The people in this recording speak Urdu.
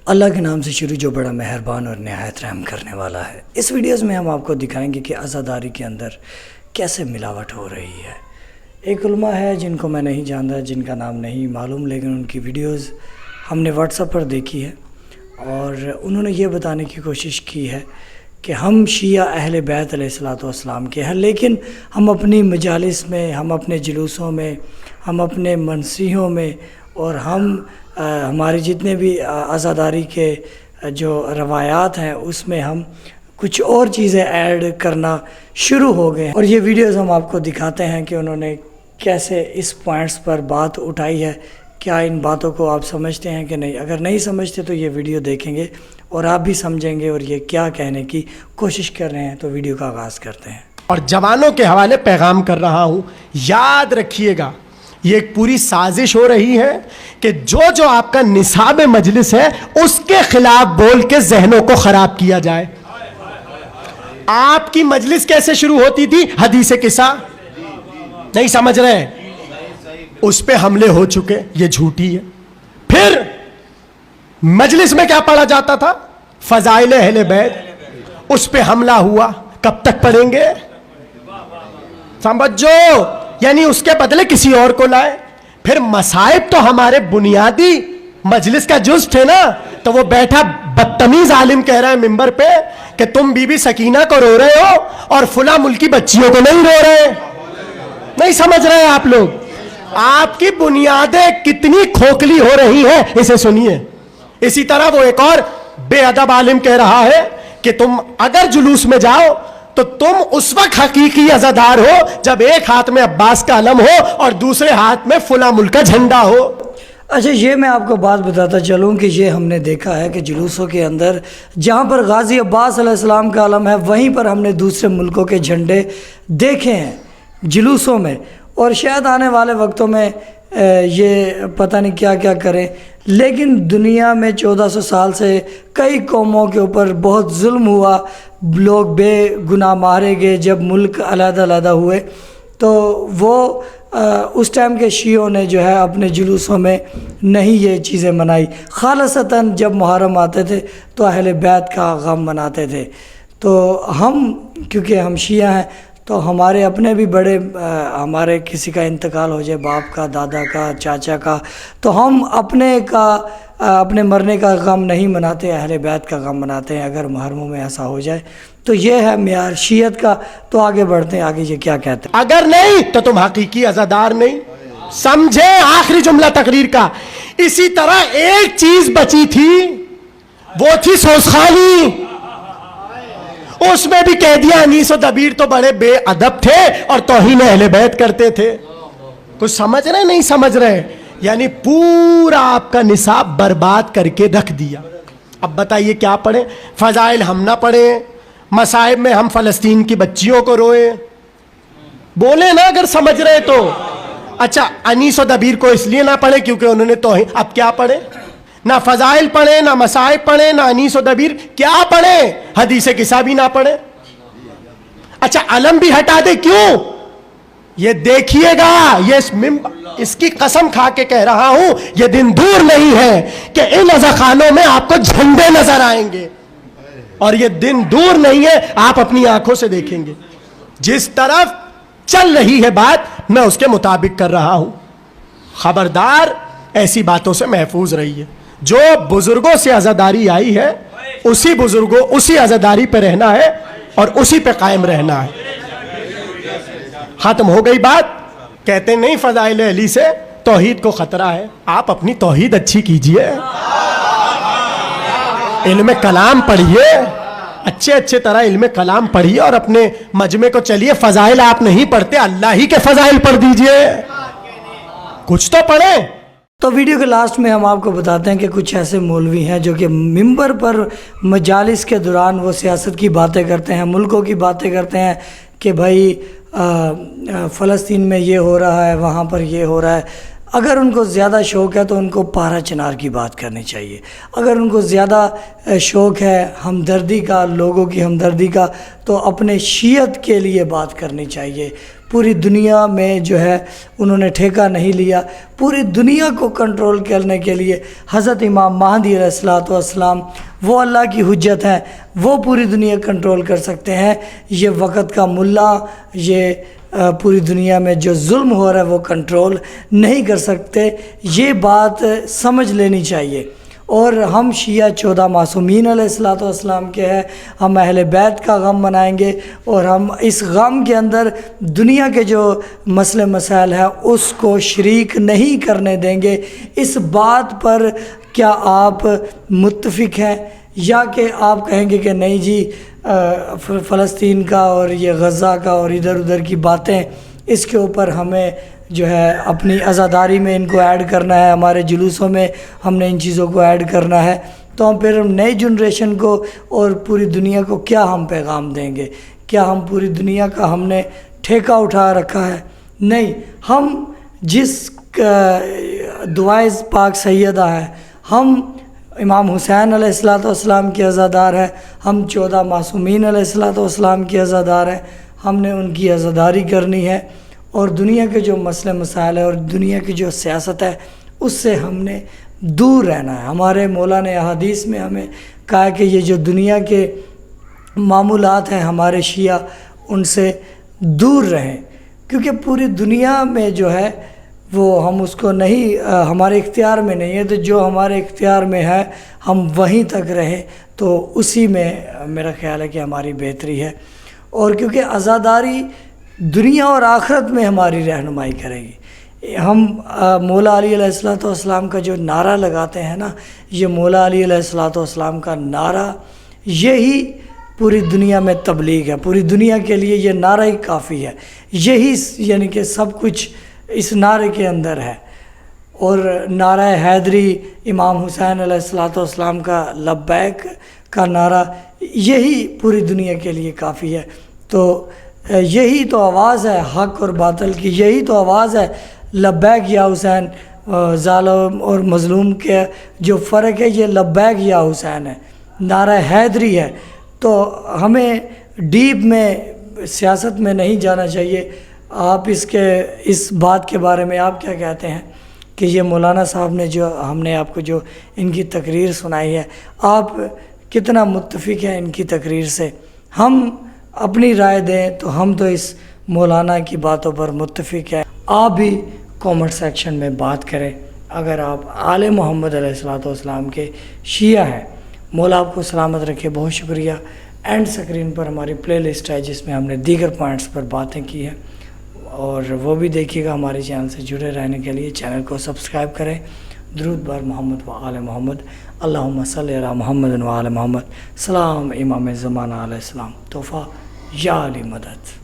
اللہ کے نام سے شروع جو بڑا مہربان اور نہایت رحم کرنے والا ہے۔ اس ویڈیوز میں ہم آپ کو دکھائیں گے کہ عزاداری کے اندر کیسے ملاوٹ ہو رہی ہے۔ ایک علماء ہے جن کو میں نہیں جانتا، جن کا نام نہیں معلوم، لیکن ان کی ویڈیوز ہم نے واٹس ایپ پر دیکھی ہے اور انہوں نے یہ بتانے کی کوشش کی ہے کہ ہم شیعہ اہل بیت علیہ الصلوۃ والسلام کے ہیں، لیکن ہم اپنی مجالس میں، ہم اپنے جلوسوں میں، ہم اپنے منصیحوں میں اور ہماری جتنے بھی عزاداری کے جو روایات ہیں اس میں ہم کچھ اور چیزیں ایڈ کرنا شروع ہو گئے ہیں۔ اور یہ ویڈیوز ہم آپ کو دکھاتے ہیں کہ انہوں نے کیسے اس پوائنٹس پر بات اٹھائی ہے۔ کیا ان باتوں کو آپ سمجھتے ہیں کہ نہیں؟ اگر نہیں سمجھتے تو یہ ویڈیو دیکھیں گے اور آپ بھی سمجھیں گے اور یہ کیا کہنے کی کوشش کر رہے ہیں۔ تو ویڈیو کا آغاز کرتے ہیں۔ اور جوانوں کے حوالے پیغام کر رہا ہوں، یاد رکھیے گا یہ ایک پوری سازش ہو رہی ہے کہ جو آپ کا نصاب مجلس ہے اس کے خلاف بول کے ذہنوں کو خراب کیا جائے۔ آپ کی مجلس کیسے شروع ہوتی تھی؟ حدیث قصہ نہیں سمجھ رہے، اس پہ حملے ہو چکے، یہ جھوٹی ہے۔ پھر مجلس میں کیا پڑھا جاتا تھا؟ فضائل اہل بیت، اس پہ حملہ ہوا، کب تک پڑھیں گے؟ سمجھو، یعنی اس کے بدلے کسی اور کو لائے۔ پھر مصائب تو ہمارے بنیادی مجلس کا جز تھے نا، تو وہ بیٹھا بدتمیز عالم کہہ رہا ہے ممبر پہ کہ تم بی بی سکینہ کو رو رہے ہو اور فلاں ملکی بچیوں کو نہیں رو رہے۔ نہیں سمجھ رہے آپ لوگ؟ آپ کی بنیادیں کتنی کھوکھلی ہو رہی ہیں، اسے سنیے۔ اسی طرح وہ ایک اور بے ادب عالم کہہ رہا ہے کہ تم اگر جلوس میں جاؤ تو تم اس وقت حقیقی عزادار ہو جب ایک ہاتھ میں عباس کا علم ہو اور دوسرے ہاتھ میں فلاں ملک کا جھنڈا ہو۔ اچھا، یہ میں آپ کو بات بتاتا چلوں کہ یہ ہم نے دیکھا ہے کہ جلوسوں کے اندر جہاں پر غازی عباس علیہ السلام کا علم ہے وہیں پر ہم نے دوسرے ملکوں کے جھنڈے دیکھے ہیں جلوسوں میں، اور شاید آنے والے وقتوں میں یہ پتہ نہیں کیا کیا کریں۔ لیکن دنیا میں 1400 سال سے کئی قوموں کے اوپر بہت ظلم ہوا، لوگ بے گناہ مارے گئے۔ جب ملک علیحدہ علیحدہ ہوئے تو وہ اس ٹائم کے شیعوں نے جو ہے اپنے جلوسوں میں نہیں یہ چیزیں منائی۔ خالصتاً جب محرم آتے تھے تو اہل بیت کا غم مناتے تھے۔ تو ہم کیونکہ ہم شیعہ ہیں تو ہمارے اپنے بھی بڑے، ہمارے کسی کا انتقال ہو جائے، باپ کا، دادا کا، چاچا کا، تو ہم اپنے مرنے کا غم نہیں مناتے، اہل بیت کا غم مناتے ہیں اگر محرموں میں ایسا ہو جائے۔ تو یہ ہے معیار شیعت کا۔ تو آگے بڑھتے ہیں، آگے یہ کیا کہتے ہیں؟ اگر نہیں تو تم حقیقی عزادار نہیں۔ سمجھے آخری جملہ تقریر کا؟ اسی طرح ایک چیز بچی تھی، وہ تھی سوسخانی۔ اس میں بھی کہہ دیا انیس و دبیر تو بڑے بے ادب تھے اور توہین اہل بیت کرتے تھے۔ کچھ سمجھ رہے نہیں سمجھ رہے؟ یعنی پورا آپ کا نصاب برباد کر کے رکھ دیا۔ اب بتائیے کیا پڑھیں؟ فضائل ہم نہ پڑھیں، مصائب میں ہم فلسطین کی بچیوں کو روئیں؟ بولے نا اگر سمجھ رہے تو۔ اچھا، انیس و دبیر کو اس لیے نہ پڑھیں کیونکہ انہوں نے توہین۔ اب کیا پڑھیں؟ نہ فضائل پڑھیں، نہ مصائب پڑھیں، نہ انیس و دبیر، کیا پڑھیں؟ حدیث قصہ بھی نہ پڑھیں۔ اچھا، علم بھی ہٹا دے، کیوں؟ یہ دیکھیے گا، یہ اس کی قسم کھا کے کہہ رہا ہوں، یہ دن دور نہیں ہے کہ ان عزاخانوں میں آپ کو جھنڈے نظر آئیں گے، اور یہ دن دور نہیں ہے، آپ اپنی آنکھوں سے دیکھیں گے۔ جس طرف چل رہی ہے بات میں اس کے مطابق کر رہا ہوں۔ خبردار ایسی باتوں سے محفوظ رہیے۔ جو بزرگوں سے عزاداری آئی ہے اسی عزاداری پہ رہنا ہے اور اسی پہ قائم رہنا ہے۔ ختم ہو گئی بات۔ کہتے نہیں فضائل اہلی سے توحید کو خطرہ ہے۔ آپ اپنی توحید اچھی کیجئے، علم کلام پڑھیے، اچھے طرح علم کلام پڑھیے اور اپنے مجمع کو چلیے۔ فضائل آپ نہیں پڑھتے، اللہ ہی کے فضائل پڑھ دیجئے، کچھ تو پڑھیں۔ تو ویڈیو کے لاسٹ میں ہم آپ کو بتاتے ہیں کہ کچھ ایسے مولوی ہیں جو کہ ممبر پر مجالس کے دوران وہ سیاست کی باتیں کرتے ہیں، ملکوں کی باتیں کرتے ہیں کہ بھائی فلسطین میں یہ ہو رہا ہے، وہاں پر یہ ہو رہا ہے۔ اگر ان کو زیادہ شوق ہے تو ان کو پارا چنار کی بات کرنی چاہیے۔ اگر ان کو زیادہ شوق ہے ہمدردی کا، لوگوں کی ہمدردی کا، تو اپنے شیعت کے لیے بات کرنی چاہیے۔ پوری دنیا میں جو ہے انہوں نے ٹھیکہ نہیں لیا. پوری دنیا کو کنٹرول کرنے کے لیے حضرت امام مہدی علیہ الصلوۃ والسلام وہ اللہ کی حجت ہیں, وہ پوری دنیا کنٹرول کر سکتے ہیں. یہ وقت کا ملا یہ پوری دنیا میں جو ظلم ہو رہا ہے وہ کنٹرول نہیں کر سکتے. یہ بات سمجھ لینی چاہیے. اور ہم شیعہ 14 معصومین علیہ الصلوۃ والسلام کے ہیں, ہم اہل بیت کا غم منائیں گے, اور ہم اس غم کے اندر دنیا کے جو مسئلے مسائل ہیں اس کو شریک نہیں کرنے دیں گے. اس بات پر کیا آپ متفق ہیں, یا کہ آپ کہیں گے کہ نہیں جی فلسطین کا اور یہ غزہ کا اور ادھر ادھر کی باتیں, اس کے اوپر ہمیں جو ہے اپنی عزاداری میں ان کو ایڈ کرنا ہے, ہمارے جلوسوں میں ہم نے ان چیزوں کو ایڈ کرنا ہے, تو ہم پھر نئی جنریشن کو اور پوری دنیا کو کیا ہم پیغام دیں گے؟ کیا ہم پوری دنیا کا ہم نے ٹھیکہ اٹھا رکھا ہے؟ نہیں. ہم جس دعائے پاک سیدہ ہیں, ہم امام حسین علیہ الصلوۃ والسلام کے عزادار ہیں, ہم 14 معصومین علیہ الصلوۃ والسلام کے عزادار ہیں. ہم نے ان کی عزاداری کرنی ہے, اور دنیا کے جو مسئلے مسائل ہیں اور دنیا کی جو سیاست ہے اس سے ہم نے دور رہنا ہے. ہمارے مولا نے احادیث میں ہمیں کہا کہ یہ جو دنیا کے معمولات ہیں ہمارے شیعہ ان سے دور رہیں, کیونکہ پوری دنیا میں جو ہے وہ ہم اس کو نہیں, ہمارے اختیار میں نہیں ہے. تو جو ہمارے اختیار میں ہے ہم وہیں تک رہیں, تو اسی میں میرا خیال ہے کہ ہماری بہتری ہے. اور کیونکہ عزاداری دنیا اور آخرت میں ہماری رہنمائی کرے گی. ہم مولا علی علیہ الصلوۃ والسلام کا جو نعرہ لگاتے ہیں نا, یہ مولا علی علیہ الصلوۃ والسلام کا نعرہ یہی پوری دنیا میں تبلیغ ہے. پوری دنیا کے لیے یہ نعرہ ہی کافی ہے. یہی یعنی کہ سب کچھ اس نعرے کے اندر ہے. اور نعرہ حیدری, امام حسین علیہ الصلوۃ والسلام کا لبیک کا نعرہ, یہی پوری دنیا کے لیے کافی ہے. تو یہی تو آواز ہے حق اور باطل کی, یہی تو آواز ہے لبیک یا حسین. ظالم اور مظلوم کے جو فرق ہے یہ لبیک یا حسین ہے, نعرہ حیدری ہے. تو ہمیں ڈیپ میں سیاست میں نہیں جانا چاہیے. آپ اس بات کے بارے میں آپ کیا کہتے ہیں کہ یہ مولانا صاحب نے جو ہم نے آپ کو جو ان کی تقریر سنائی ہے, آپ کتنا متفق ہیں ان کی تقریر سے؟ ہم اپنی رائے دیں تو ہم تو اس مولانا کی باتوں پر متفق ہیں. آپ بھی کامنٹ سیکشن میں بات کریں. اگر آپ آل محمد علیہ الصلوۃ والسلام کے شیعہ ہیں, مولا آپ کو سلامت رکھے. بہت شکریہ. اینڈ اسکرین پر ہماری پلے لسٹ ہے جس میں ہم نے دیگر پوائنٹس پر باتیں کی ہیں, اور وہ بھی دیکھیے گا. ہمارے چینل سے جڑے رہنے کے لیے چینل کو سبسکرائب کریں. درود بر محمد و آل محمد. اللہم صلی علی محمد و آل محمد. سلام امام زمانہ علیہ السلام. تحفہ یا علی مدد.